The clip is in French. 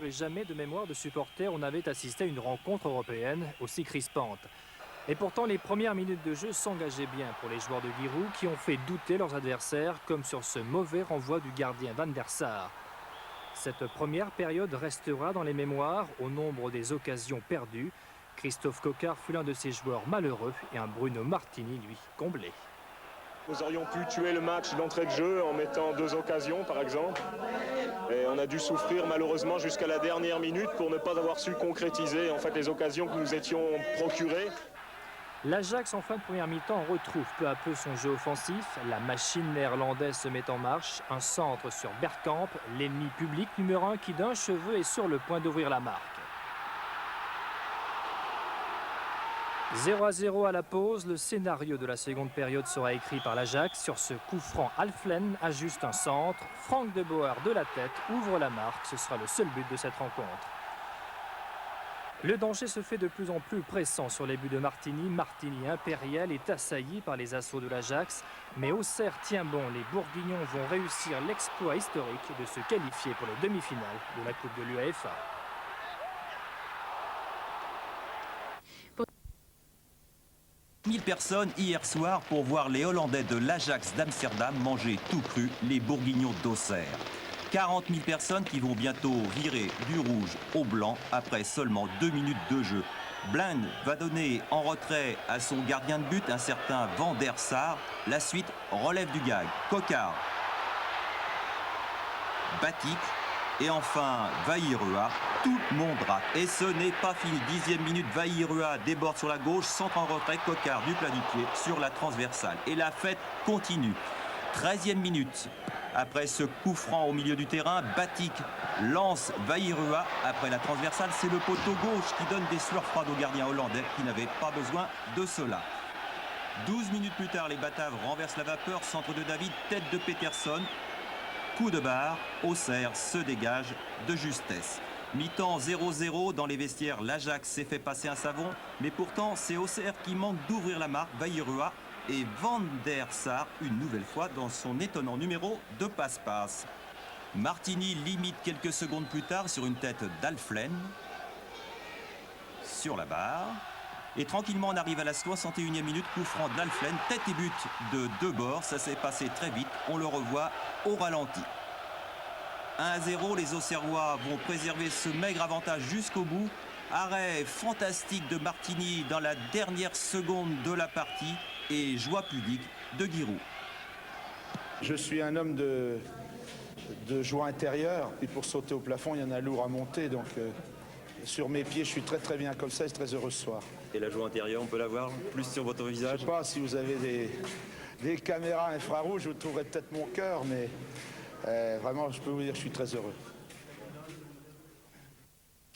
Et jamais de mémoire de supporters on avait assisté à une rencontre européenne aussi crispante. Et pourtant, les premières minutes de jeu s'engageaient bien pour les joueurs de Giroud qui ont fait douter leurs adversaires, comme sur ce mauvais renvoi du gardien Van der Sar. Cette première période restera dans les mémoires au nombre des occasions perdues. Christophe Coquard fut l'un de ces joueurs malheureux et un Bruno Martini, lui, comblé. Nous aurions pu tuer le match d'entrée de jeu en mettant 2 occasions, par exemple. Et on a dû souffrir malheureusement jusqu'à la dernière minute pour ne pas avoir su concrétiser en fait les occasions que nous étions procurées. L'Ajax, en fin de première mi-temps, retrouve peu à peu son jeu offensif. La machine néerlandaise se met en marche. Un centre sur Bergkamp, l'ennemi public numéro 1 qui d'un cheveu est sur le point d'ouvrir la marque. 0-0 à la pause, le scénario de la seconde période sera écrit par l'Ajax. Sur ce coup franc, Alflen ajuste un centre. Frank de Boer de la tête ouvre la marque. Ce sera le seul but de cette rencontre. Le danger se fait de plus en plus pressant sur les buts de Martini. Martini impérial est assailli par les assauts de l'Ajax. Mais Auxerre tient bon. Les Bourguignons vont réussir l'exploit historique de se qualifier pour les demi-finales de la Coupe de l'UEFA. Mille personnes hier soir pour voir les Hollandais de l'Ajax d'Amsterdam manger tout cru les Bourguignons d'Auxerre. 40 000 personnes qui vont bientôt virer du rouge au blanc après seulement 2 minutes de jeu. Blind va donner en retrait à son gardien de but, un certain Van der Sar. La suite relève du gag. Coquard, Batik et enfin Vaïrua. Tout le monde rate. Et ce n'est pas fini. 10e minute, Vaïrua déborde sur la gauche, centre en retrait, Coquard du plat du pied sur la transversale. Et la fête continue. 13e minute. Après ce coup franc au milieu du terrain, Batik lance Vaïrua. Après la transversale, c'est le poteau gauche qui donne des sueurs froides au gardien hollandais qui n'avait pas besoin de cela. 12 minutes plus tard, les Bataves renversent la vapeur. Centre de David, tête de Peterson. Coup de barre, Auxerre se dégage de justesse. Mi-temps 0-0 dans les vestiaires, l'Ajax s'est fait passer un savon, mais pourtant c'est Auxerre qui manque d'ouvrir la marque. Vaïrua et Van der Sar une nouvelle fois dans son étonnant numéro de passe-passe. Martini limite quelques secondes plus tard sur une tête d'Alflen sur la barre. Et tranquillement on arrive à la 61e minute, coup franc d'Alflen, tête et but de Debord. Ça s'est passé très vite, on le revoit au ralenti. 1-0, les Auxerrois vont préserver ce maigre avantage jusqu'au bout. Arrêt fantastique de Martini dans la dernière seconde de la partie et joie pudique de Giroud. Je suis un homme de joie intérieure, et pour sauter au plafond, il y en a lourd à monter, donc sur mes pieds, je suis très bien comme ça et très heureux ce soir. Et la joie intérieure, on peut la voir plus sur votre visage? Je ne sais pas, si vous avez des caméras infrarouges, vous trouverez peut-être mon cœur, mais vraiment, je peux vous dire que je suis très heureux.